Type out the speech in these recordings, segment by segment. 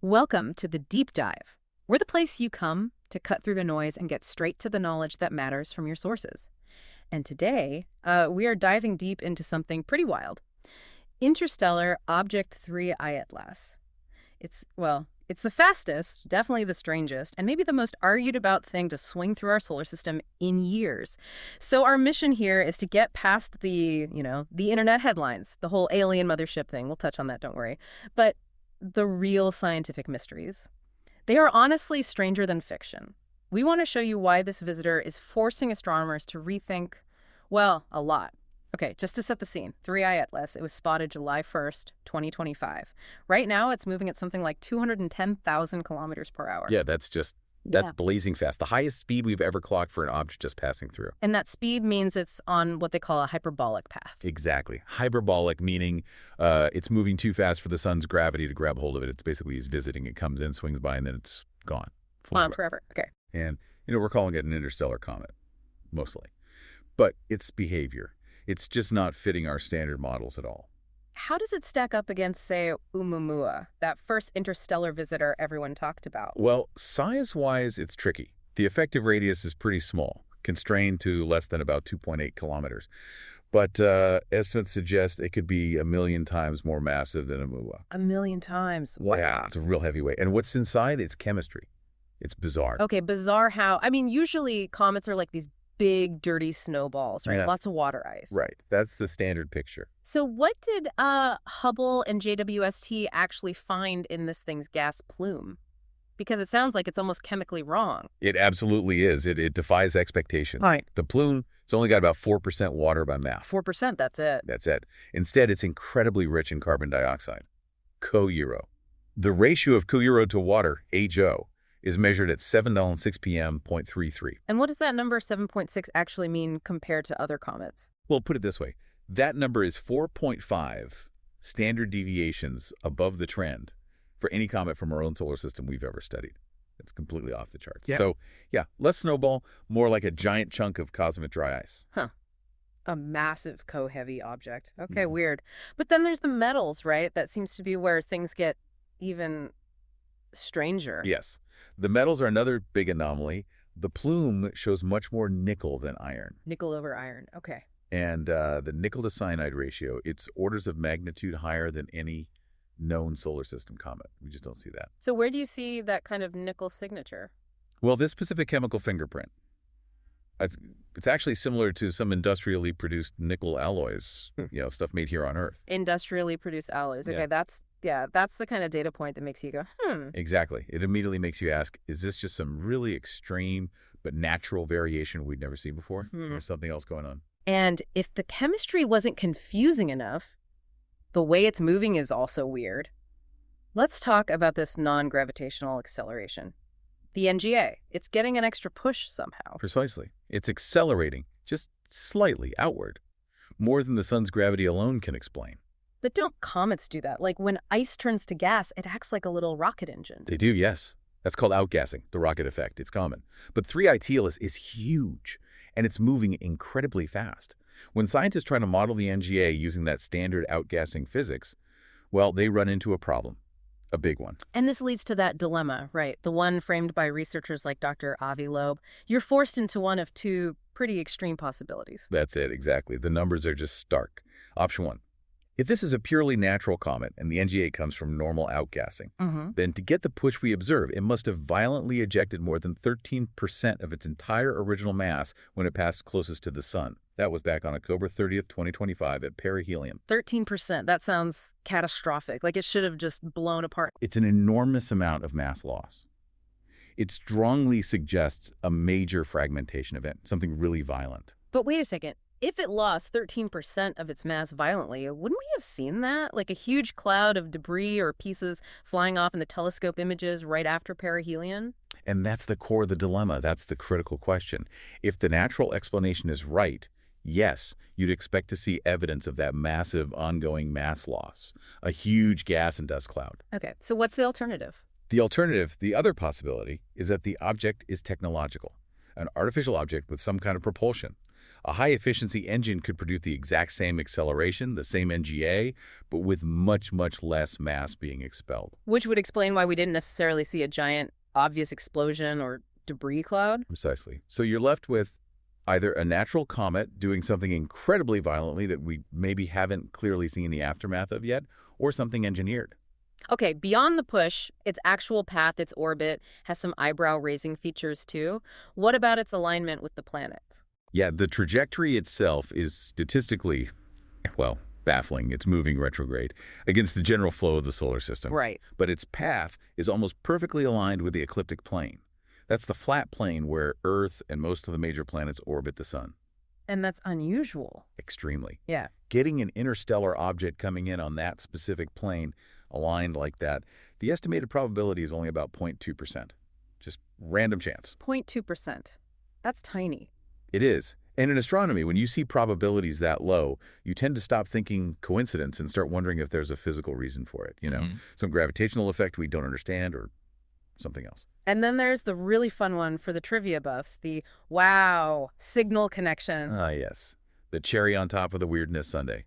Welcome to the Deep Dive. We're the place you come to cut through the noise and get straight to the knowledge that matters from your sources. And today, we are diving deep into something pretty wild. Interstellar Object 3 I Atlas. It's the fastest, definitely the strangest, and maybe the most argued about thing to swing through our solar system in years. So our mission here is to get past the internet headlines, the whole alien mothership thing. We'll touch on that, don't worry. But the real scientific mysteries. They are honestly stranger than fiction. We want to show you why this visitor is forcing astronomers to rethink, well, a lot. Okay, just to set the scene, 3I Atlas, it was spotted July 1st, 2025. Right now, it's moving at something like 210,000 kilometers per hour. Yeah, that's blazing fast. The highest speed we've ever clocked for an object just passing through. And that speed means it's on what they call a hyperbolic path. Exactly. Hyperbolic, meaning it's moving too fast for the sun's gravity to grab hold of it. It's basically he's visiting. It comes in, swings by, and then it's gone. Forever. Okay. And, we're calling it an interstellar comet, mostly. But its behavior, it's just not fitting our standard models at all. How does it stack up against, say, Oumuamua, that first interstellar visitor everyone talked about? Well, size-wise, it's tricky. The effective radius is pretty small, constrained to less than about 2.8 kilometers. But estimates suggest it could be 1 million times more massive than Oumuamua. 1 million times? Wow. Yeah, it's a real heavyweight. And what's inside? It's chemistry. It's bizarre. Okay, bizarre how? I mean, usually comets are like these big, dirty snowballs, right? Yeah. Lots of water ice. Right. That's the standard picture. So what did Hubble and JWST actually find in this thing's gas plume? Because it sounds like it's almost chemically wrong. It absolutely is. It defies expectations. Right. The plume, it's only got about 4% water by mass. 4%, that's it. That's it. Instead, it's incredibly rich in carbon dioxide. Co-euro. The ratio of co-euro to water, HO, is measured at 7:06 p.m. 0.33. And what does that number 7.6 actually mean compared to other comets? Well, put it this way. That number is 4.5 standard deviations above the trend for any comet from our own solar system we've ever studied. It's completely off the charts. Yeah. So, yeah, less snowball, more like a giant chunk of cosmic dry ice. Huh. A massive co-heavy object. Okay, weird. But then there's the metals, right? That seems to be where things get even stranger. Yes. The metals are another big anomaly. The plume shows much more nickel than iron. Nickel over iron. Okay. And the nickel to cyanide ratio, it's orders of magnitude higher than any known solar system comet. We just don't see that. So where do you see that kind of nickel signature? Well, this specific chemical fingerprint, it's actually similar to some industrially produced nickel alloys, stuff made here on Earth. Industrially produced alloys. Okay, Yeah. that's the kind of data point that makes you go, Exactly. It immediately makes you ask, is this just some really extreme but natural variation we'd never seen before? Or something else going on? And if the chemistry wasn't confusing enough, the way it's moving is also weird. Let's talk about this non-gravitational acceleration. The NGA, it's getting an extra push somehow. Precisely. It's accelerating, just slightly outward, more than the sun's gravity alone can explain. But don't comets do that? Like when ice turns to gas, it acts like a little rocket engine. They do, yes. That's called outgassing, the rocket effect. It's common. But 3I Atlas is huge, and it's moving incredibly fast. When scientists try to model the NGA using that standard outgassing physics, well, they run into a problem, a big one. And this leads to that dilemma, right? The one framed by researchers like Dr. Avi Loeb. You're forced into one of two pretty extreme possibilities. That's it, exactly. The numbers are just stark. Option 1. If this is a purely natural comet and the NGA comes from normal outgassing, then to get the push we observe, it must have violently ejected more than 13% of its entire original mass when it passed closest to the sun. That was back on October 30th, 2025 at perihelion. 13%. That sounds catastrophic. Like it should have just blown apart. It's an enormous amount of mass loss. It strongly suggests a major fragmentation event, something really violent. But wait a second. If it lost 13% of its mass violently, wouldn't we have seen that? Like a huge cloud of debris or pieces flying off in the telescope images right after perihelion? And that's the core of the dilemma. That's the critical question. If the natural explanation is right, yes, you'd expect to see evidence of that massive ongoing mass loss, a huge gas and dust cloud. Okay, so what's the alternative? The alternative, the other possibility, is that the object is technological, an artificial object with some kind of propulsion. A high-efficiency engine could produce the exact same acceleration, the same NGA, but with much, much less mass being expelled. Which would explain why we didn't necessarily see a giant, obvious explosion or debris cloud? Precisely. So you're left with either a natural comet doing something incredibly violently that we maybe haven't clearly seen the aftermath of yet, or something engineered. Okay, beyond the push, its actual path, its orbit, has some eyebrow-raising features too. What about its alignment with the planets? Yeah, the trajectory itself is statistically, well, baffling. It's moving retrograde against the general flow of the solar system. Right. But its path is almost perfectly aligned with the ecliptic plane. That's the flat plane where Earth and most of the major planets orbit the sun. And that's unusual. Extremely. Yeah. Getting an interstellar object coming in on that specific plane aligned like that, the estimated probability is only about 0.2%. Just random chance. 0.2%. That's tiny. It is. And in astronomy, when you see probabilities that low, you tend to stop thinking coincidence and start wondering if there's a physical reason for it, some gravitational effect we don't understand or something else. And then there's the really fun one for the trivia buffs, the wow signal connection. Ah, yes. The cherry on top of the weirdness sundae.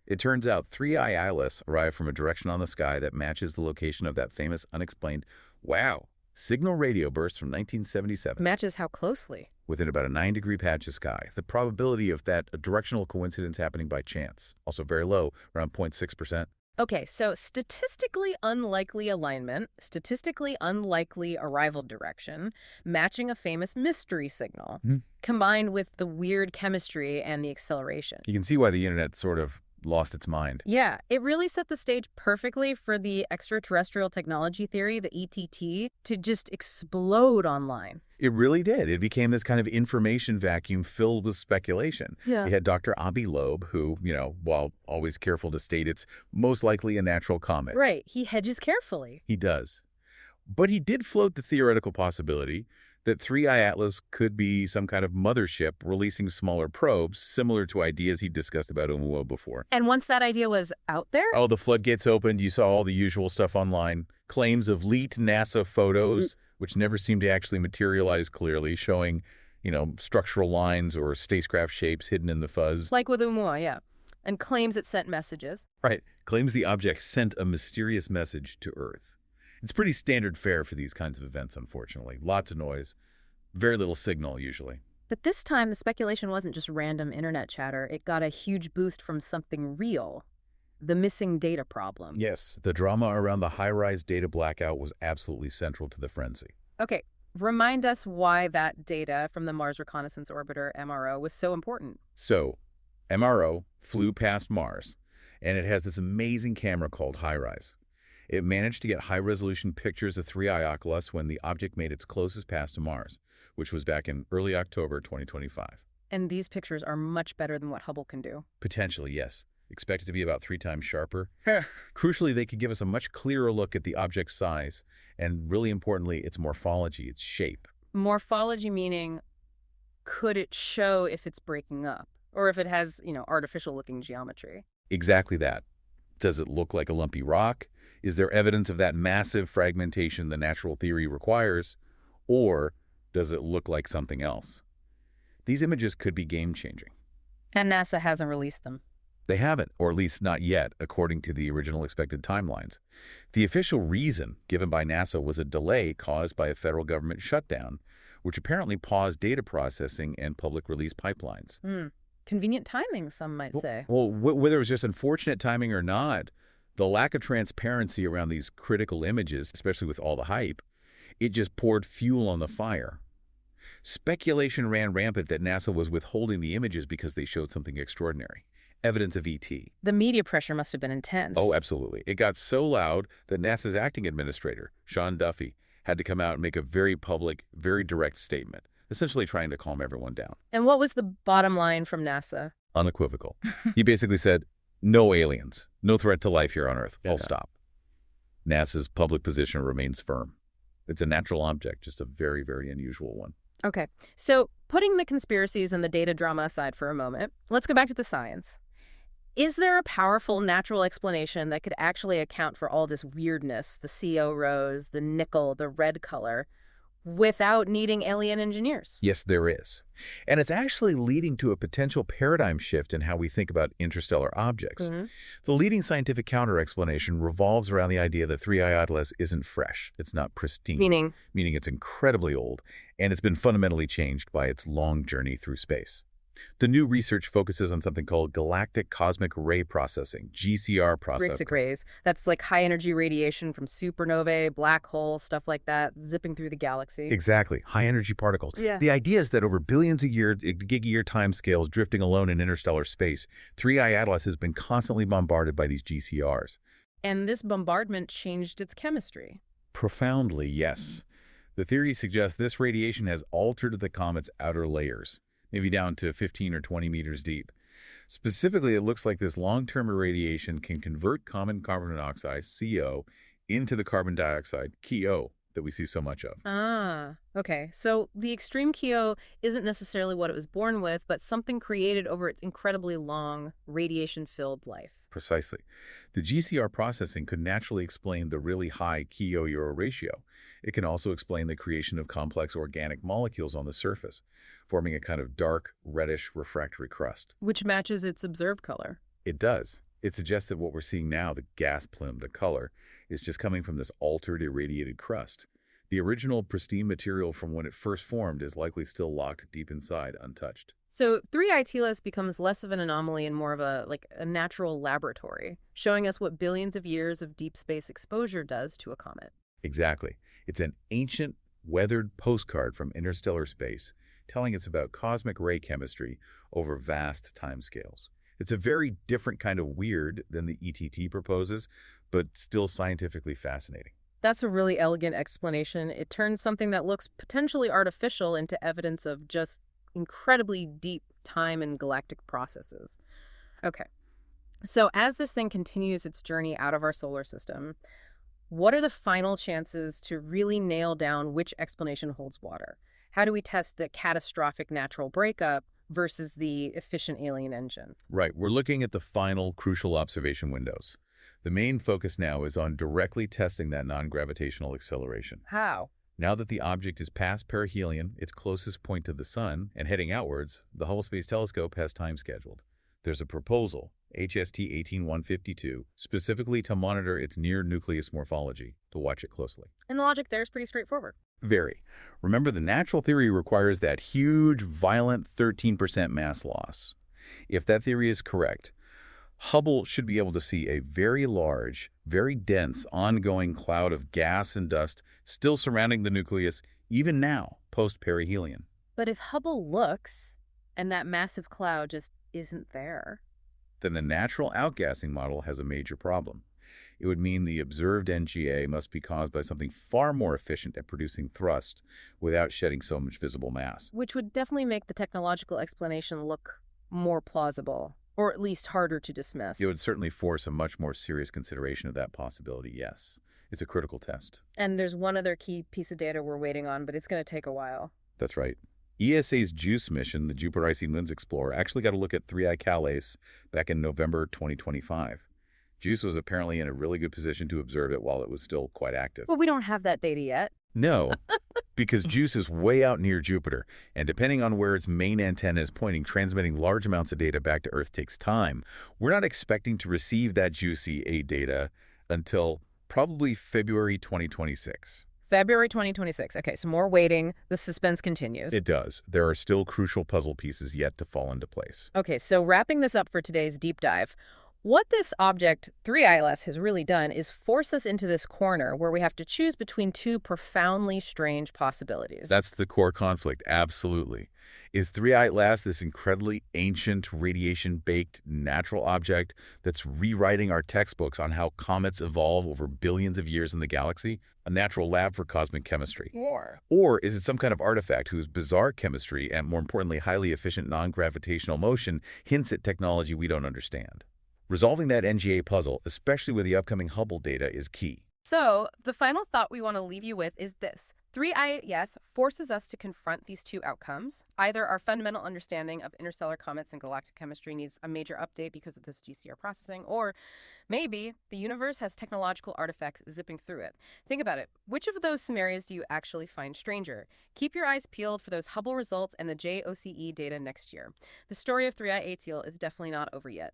It turns out 3I Atlas arrived from a direction on the sky that matches the location of that famous unexplained wow signal radio burst from 1977. Matches how closely? Within about a 9-degree patch of sky. The probability of that a directional coincidence happening by chance, also very low, around 0.6%. Okay, so statistically unlikely alignment, statistically unlikely arrival direction, matching a famous mystery signal, combined with the weird chemistry and the acceleration. You can see why the internet sort of lost its mind. Yeah, it really set the stage perfectly for the extraterrestrial technology theory, the ETT, to just explode online. It really did. It became this kind of information vacuum filled with speculation. Yeah. You had Dr. Avi Loeb, who, while always careful to state it's most likely a natural comet. Right. He hedges carefully. He does. But he did float the theoretical possibility that 3I Atlas could be some kind of mothership releasing smaller probes, similar to ideas he discussed about Oumuamua before. And once that idea was out there? Oh, the floodgates opened. You saw all the usual stuff online. Claims of leaked NASA photos, which never seemed to actually materialize clearly, showing, structural lines or spacecraft shapes hidden in the fuzz. Like with Oumuamua, yeah. And claims it sent messages. Right. Claims the object sent a mysterious message to Earth. It's pretty standard fare for these kinds of events, unfortunately. Lots of noise, very little signal, usually. But this time, the speculation wasn't just random internet chatter. It got a huge boost from something real. The missing data problem. Yes, the drama around the HiRISE data blackout was absolutely central to the frenzy. Okay, remind us why that data from the Mars Reconnaissance Orbiter, MRO, was so important. So, MRO flew past Mars, and it has this amazing camera called HiRISE. It managed to get high-resolution pictures of 3I Atlas when the object made its closest pass to Mars, which was back in early October 2025. And these pictures are much better than what Hubble can do. Potentially, yes. Expected to be about 3 times sharper. Crucially, they could give us a much clearer look at the object's size, and really importantly, its morphology, its shape. Morphology meaning, could it show if it's breaking up? Or if it has, artificial-looking geometry? Exactly that. Does it look like a lumpy rock? Is there evidence of that massive fragmentation the natural theory requires? Or does it look like something else? These images could be game-changing. And NASA hasn't released them. They haven't, or at least not yet, according to the original expected timelines. The official reason given by NASA was a delay caused by a federal government shutdown, which apparently paused data processing and public release pipelines. Convenient timing, some might say. Well, whether it was just unfortunate timing or not, the lack of transparency around these critical images, especially with all the hype, it just poured fuel on the fire. Speculation ran rampant that NASA was withholding the images because they showed something extraordinary. Evidence of ET. The media pressure must have been intense. Oh, absolutely. It got so loud that NASA's acting administrator, Sean Duffy, had to come out and make a very public, very direct statement, essentially trying to calm everyone down. And what was the bottom line from NASA? Unequivocal. He basically said, no aliens, no threat to life here on Earth. Full stop. NASA's public position remains firm. It's a natural object, just a very, very unusual one. Okay, so putting the conspiracies and the data drama aside for a moment, let's go back to the science. Is there a powerful natural explanation that could actually account for all this weirdness, the CO rows, the nickel, the red color? without needing alien engineers. Yes, there is. And it's actually leading to a potential paradigm shift in how we think about interstellar objects. The leading scientific counter-explanation revolves around the idea that 3I Atlas isn't fresh. It's not pristine. Meaning it's incredibly old, and it's been fundamentally changed by its long journey through space. The new research focuses on something called galactic cosmic ray processing, GCR processing. Galactic rays. That's like high-energy radiation from supernovae, black holes, stuff like that, zipping through the galaxy. Exactly. High-energy particles. Yeah. The idea is that over billions of years, gigayear timescales drifting alone in interstellar space, 3I Atlas has been constantly bombarded by these GCRs. And this bombardment changed its chemistry. Profoundly, yes. The theory suggests this radiation has altered the comet's outer layers, maybe down to 15 or 20 meters deep. Specifically, it looks like this long-term irradiation can convert common carbon monoxide, CO, into the carbon dioxide, KO, that we see so much of. Ah, okay. So the extreme KO isn't necessarily what it was born with, but something created over its incredibly long, radiation-filled life. Precisely. The GCR processing could naturally explain the really high KO-Euro ratio. It can also explain the creation of complex organic molecules on the surface, forming a kind of dark, reddish, refractory crust. Which matches its observed color. It does. It suggests that what we're seeing now, the gas plume, the color, is just coming from this altered, irradiated crust. The original pristine material from when it first formed is likely still locked deep inside, untouched. So 3I Atlas becomes less of an anomaly and more of a natural laboratory, showing us what billions of years of deep space exposure does to a comet. Exactly. It's an ancient, weathered postcard from interstellar space telling us about cosmic ray chemistry over vast timescales. It's a very different kind of weird than the ETT proposes, but still scientifically fascinating. That's a really elegant explanation. It turns something that looks potentially artificial into evidence of just incredibly deep time and galactic processes. Okay, so as this thing continues its journey out of our solar system, what are the final chances to really nail down which explanation holds water? How do we test the catastrophic natural breakup versus the efficient alien engine? Right, we're looking at the final crucial observation windows. The main focus now is on directly testing that non-gravitational acceleration. How? Now that the object is past perihelion, its closest point to the Sun, and heading outwards, the Hubble Space Telescope has time scheduled. There's a proposal, HST 18152, specifically to monitor its near-nucleus morphology, to watch it closely. And the logic there is pretty straightforward. Very. Remember, the natural theory requires that huge, violent 13% mass loss. If that theory is correct, Hubble should be able to see a very large, very dense, ongoing cloud of gas and dust still surrounding the nucleus, even now, post-perihelion. But if Hubble looks, and that massive cloud just isn't there, then the natural outgassing model has a major problem. It would mean the observed NGA must be caused by something far more efficient at producing thrust without shedding so much visible mass. Which would definitely make the technological explanation look more plausible, or at least harder to dismiss. It would certainly force a much more serious consideration of that possibility, yes. It's a critical test. And there's one other key piece of data we're waiting on, but it's going to take a while. That's right. ESA's JUICE mission, the Jupiter Icy Moons Explorer, actually got a look at 3I Calais back in November 2025. JUICE was apparently in a really good position to observe it while it was still quite active. Well, we don't have that data yet. No, because JUICE is way out near Jupiter, and depending on where its main antenna is pointing, transmitting large amounts of data back to Earth takes time. We're not expecting to receive that JUICE data until probably February 2026. February 2026. Okay, so more waiting. The suspense continues. It does. There are still crucial puzzle pieces yet to fall into place. Okay, so wrapping this up for today's deep dive, what this object, 3I Atlas, has really done is force us into this corner where we have to choose between two profoundly strange possibilities. That's the core conflict, absolutely. Is 3I Atlas this incredibly ancient, radiation-baked natural object that's rewriting our textbooks on how comets evolve over billions of years in the galaxy? A natural lab for cosmic chemistry? Or is it some kind of artifact whose bizarre chemistry and, more importantly, highly efficient non-gravitational motion hints at technology we don't understand? Resolving that NGA puzzle, especially with the upcoming Hubble data, is key. So, the final thought we want to leave you with is this. 3IAS forces us to confront these two outcomes. Either our fundamental understanding of interstellar comets and galactic chemistry needs a major update because of this GCR processing, or maybe the universe has technological artifacts zipping through it. Think about it. Which of those scenarios do you actually find stranger? Keep your eyes peeled for those Hubble results and the JOCE data next year. The story of 3IA Teal is definitely not over yet.